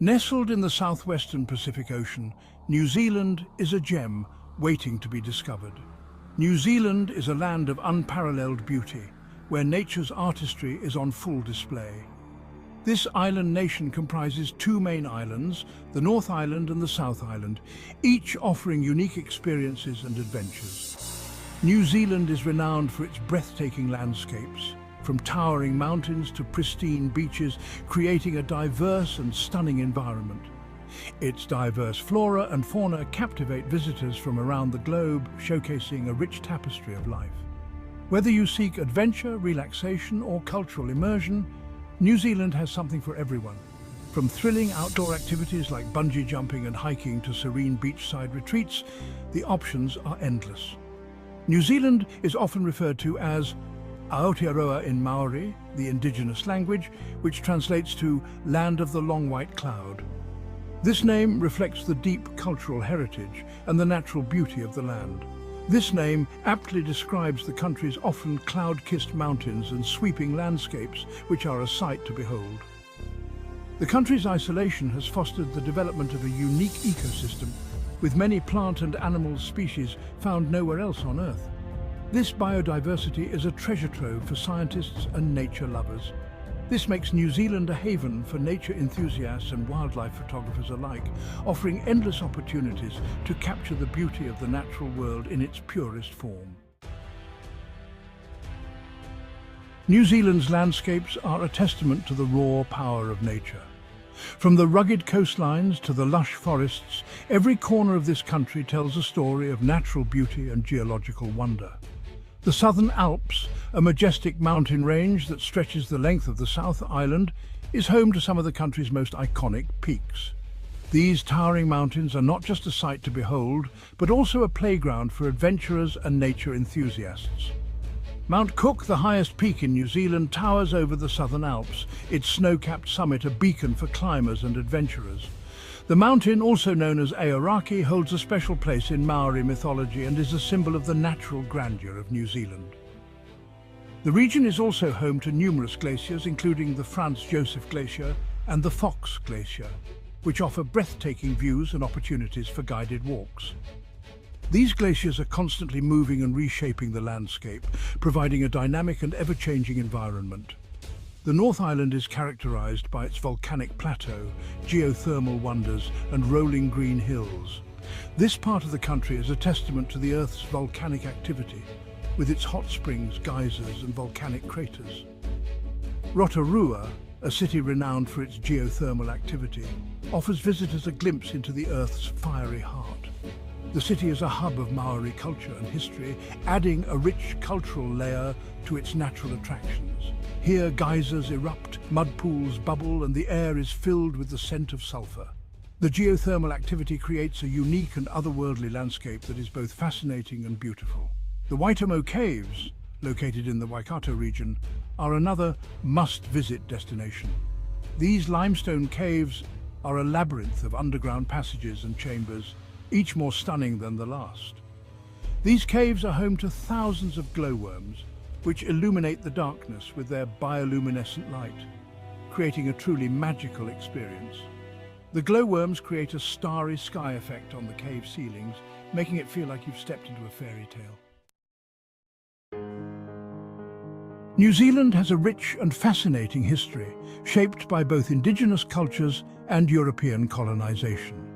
Nestled in the southwestern Pacific Ocean, New Zealand is a gem waiting to be discovered. New Zealand is a land of unparalleled beauty, where nature's artistry is on full display. This island nation comprises two main islands, the North Island and the South Island, each offering unique experiences and adventures. New Zealand is renowned for its breathtaking landscapes, from towering mountains to pristine beaches, creating a diverse and stunning environment. Its diverse flora and fauna captivate visitors from around the globe, showcasing a rich tapestry of life. Whether you seek adventure, relaxation, or cultural immersion, New Zealand has something for everyone. From thrilling outdoor activities like bungee jumping and hiking to serene beachside retreats, the options are endless. New Zealand is often referred to as Aotearoa in Maori, the indigenous language, which translates to Land of the Long White Cloud. This name reflects the deep cultural heritage and the natural beauty of the land. This name aptly describes the country's often cloud-kissed mountains and sweeping landscapes, which are a sight to behold. The country's isolation has fostered the development of a unique ecosystem, with many plant and animal species found nowhere else on Earth. This biodiversity is a treasure trove for scientists and nature lovers. This makes New Zealand a haven for nature enthusiasts and wildlife photographers alike, offering endless opportunities to capture the beauty of the natural world in its purest form. New Zealand's landscapes are a testament to the raw power of nature. From the rugged coastlines to the lush forests, every corner of this country tells a story of natural beauty and geological wonder. The Southern Alps, a majestic mountain range that stretches the length of the South Island, is home to some of the country's most iconic peaks. These towering mountains are not just a sight to behold, but also a playground for adventurers and nature enthusiasts. Mount Cook, the highest peak in New Zealand, towers over the Southern Alps, its snow-capped summit a beacon for climbers and adventurers. The mountain, also known as Aoraki, holds a special place in Maori mythology and is a symbol of the natural grandeur of New Zealand. The region is also home to numerous glaciers, including the Franz Josef Glacier and the Fox Glacier, which offer breathtaking views and opportunities for guided walks. These glaciers are constantly moving and reshaping the landscape, providing a dynamic and ever-changing environment. The North Island is characterized by its volcanic plateau, geothermal wonders, and rolling green hills. This part of the country is a testament to the Earth's volcanic activity, with its hot springs, geysers, and volcanic craters. Rotorua, a city renowned for its geothermal activity, offers visitors a glimpse into the Earth's fiery heart. The city is a hub of Maori culture and history, adding a rich cultural layer to its natural attractions. Here, geysers erupt, mud pools bubble, and the air is filled with the scent of sulfur. The geothermal activity creates a unique and otherworldly landscape that is both fascinating and beautiful. The Waitomo Caves, located in the Waikato region, are another must-visit destination. These limestone caves are a labyrinth of underground passages and chambers, each more stunning than the last. These caves are home to thousands of glowworms, which illuminate the darkness with their bioluminescent light, creating a truly magical experience. The glowworms create a starry sky effect on the cave ceilings, making it feel like you've stepped into a fairy tale. New Zealand has a rich and fascinating history, shaped by both indigenous cultures and European colonization.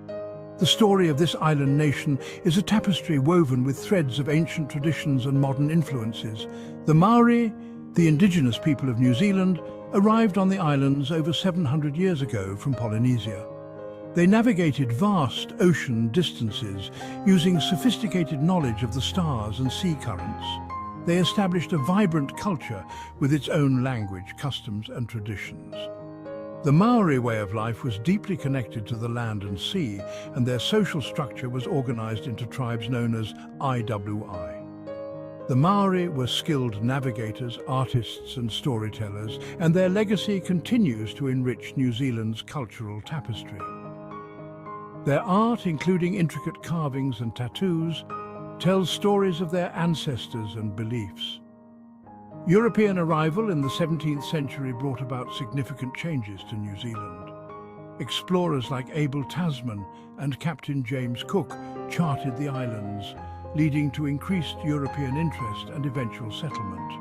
The story of this island nation is a tapestry woven with threads of ancient traditions and modern influences. The Maori, the indigenous people of New Zealand, arrived on the islands over 700 years ago from Polynesia. They navigated vast ocean distances using sophisticated knowledge of the stars and sea currents. They established a vibrant culture with its own language, customs, and traditions. The Maori way of life was deeply connected to the land and sea, and their social structure was organized into tribes known as IWI. The Maori were skilled navigators, artists, and storytellers, and their legacy continues to enrich New Zealand's cultural tapestry. Their art, including intricate carvings and tattoos, tells stories of their ancestors and beliefs. European arrival in the 17th century brought about significant changes to New Zealand. Explorers like Abel Tasman and Captain James Cook charted the islands, leading to increased European interest and eventual settlement.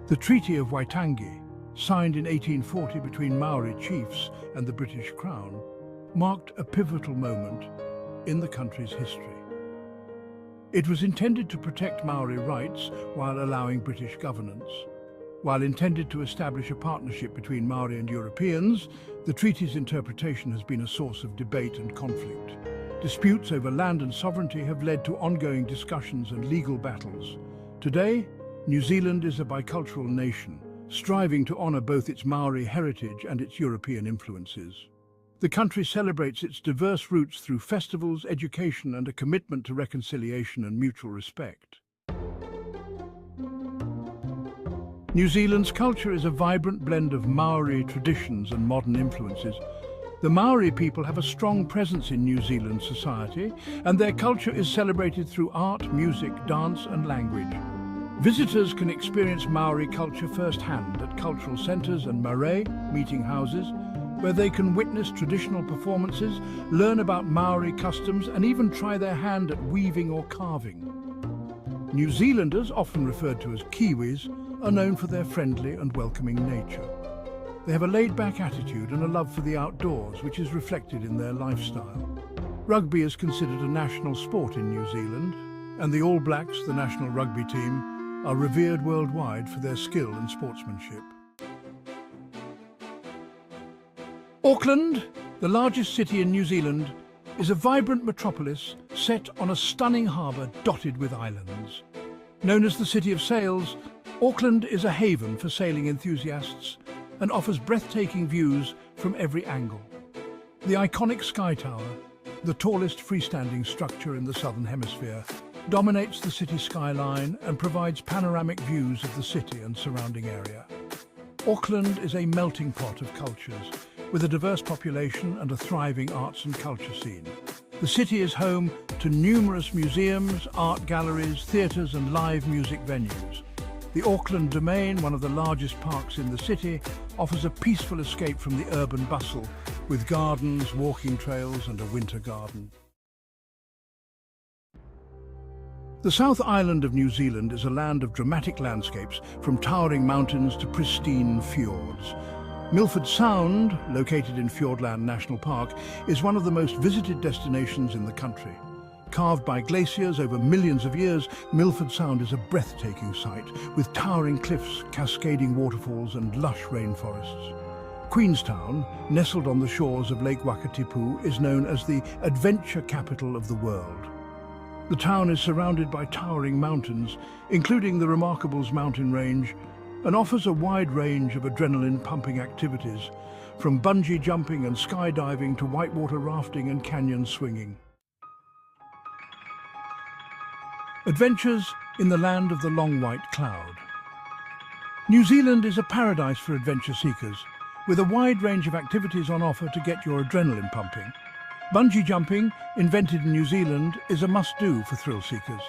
The Treaty of Waitangi, signed in 1840 between Maori chiefs and the British Crown, marked a pivotal moment in the country's history. It was intended to protect Maori rights while allowing British governance. While intended to establish a partnership between Maori and Europeans, the treaty's interpretation has been a source of debate and conflict. Disputes over land and sovereignty have led to ongoing discussions and legal battles. Today, New Zealand is a bicultural nation, striving to honour both its Maori heritage and its European influences. The country celebrates its diverse roots through festivals, education, and a commitment to reconciliation and mutual respect. New Zealand's culture is a vibrant blend of Maori traditions and modern influences. The Maori people have a strong presence in New Zealand society, and their culture is celebrated through art, music, dance, and language. Visitors can experience Maori culture firsthand at cultural centres and marae, meeting houses, where they can witness traditional performances, learn about Maori customs, and even try their hand at weaving or carving. New Zealanders, often referred to as Kiwis, are known for their friendly and welcoming nature. They have a laid-back attitude and a love for the outdoors, which is reflected in their lifestyle. Rugby is considered a national sport in New Zealand, and the All Blacks, the national rugby team, are revered worldwide for their skill and sportsmanship. Auckland, the largest city in New Zealand, is a vibrant metropolis set on a stunning harbour dotted with islands. Known as the City of Sails, Auckland is a haven for sailing enthusiasts and offers breathtaking views from every angle. The iconic Sky Tower, the tallest freestanding structure in the Southern Hemisphere, dominates the city skyline and provides panoramic views of the city and surrounding area. Auckland is a melting pot of cultures, with a diverse population and a thriving arts and culture scene. The city is home to numerous museums, art galleries, theatres and live music venues. The Auckland Domain, one of the largest parks in the city, offers a peaceful escape from the urban bustle, with gardens, walking trails and a winter garden. The South Island of New Zealand is a land of dramatic landscapes, from towering mountains to pristine fjords. Milford Sound, located in Fiordland National Park, is one of the most visited destinations in the country. Carved by glaciers over millions of years, Milford Sound is a breathtaking sight, with towering cliffs, cascading waterfalls and lush rainforests. Queenstown, nestled on the shores of Lake Wakatipu, is known as the adventure capital of the world. The town is surrounded by towering mountains, including the Remarkables mountain range, and offers a wide range of adrenaline-pumping activities, from bungee jumping and skydiving to whitewater rafting and canyon swinging. Adventures in the land of the long white cloud. New Zealand is a paradise for adventure seekers, with a wide range of activities on offer to get your adrenaline pumping. Bungee jumping, invented in New Zealand, is a must-do for thrill seekers.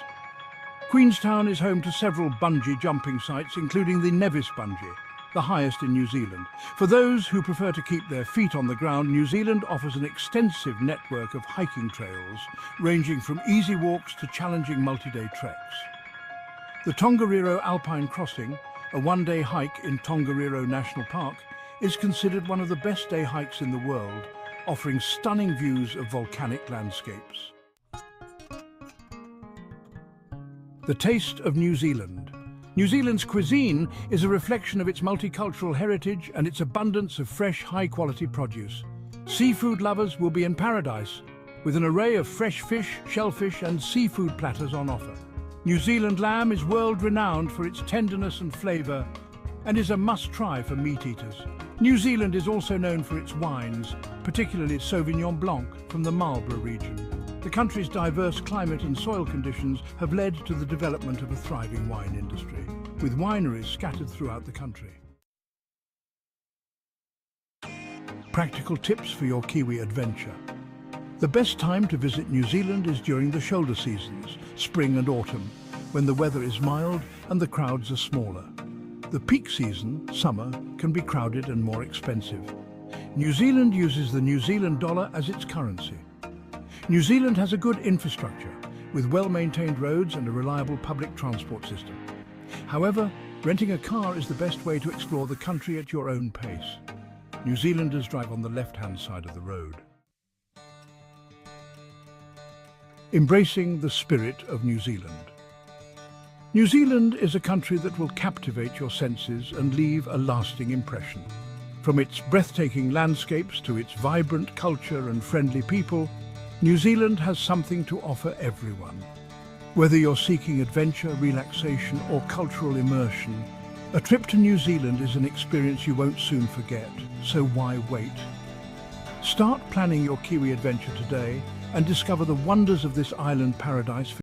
Queenstown is home to several bungee jumping sites, including the Nevis Bungee, the highest in New Zealand. For those who prefer to keep their feet on the ground, New Zealand offers an extensive network of hiking trails, ranging from easy walks to challenging multi-day treks. The Tongariro Alpine Crossing, a one-day hike in Tongariro National Park, is considered one of the best day hikes in the world, offering stunning views of volcanic landscapes. The taste of New Zealand. New Zealand's cuisine is a reflection of its multicultural heritage and its abundance of fresh, high-quality produce. Seafood lovers will be in paradise, with an array of fresh fish, shellfish and seafood platters on offer. New Zealand lamb is world-renowned for its tenderness and flavour and is a must-try for meat eaters. New Zealand is also known for its wines, particularly Sauvignon Blanc from the Marlborough region. The country's diverse climate and soil conditions have led to the development of a thriving wine industry, with wineries scattered throughout the country. Practical tips for your Kiwi adventure. The best time to visit New Zealand is during the shoulder seasons, spring and autumn, when the weather is mild and the crowds are smaller. The peak season, summer, can be crowded and more expensive. New Zealand uses the New Zealand dollar as its currency. New Zealand has a good infrastructure, with well-maintained roads and a reliable public transport system. However, renting a car is the best way to explore the country at your own pace. New Zealanders drive on the left-hand side of the road. Embracing the spirit of New Zealand. New Zealand is a country that will captivate your senses and leave a lasting impression. From its breathtaking landscapes to its vibrant culture and friendly people, New Zealand has something to offer everyone. Whether you're seeking adventure, relaxation, or cultural immersion, a trip to New Zealand is an experience you won't soon forget, so why wait? Start planning your Kiwi adventure today and discover the wonders of this island paradise.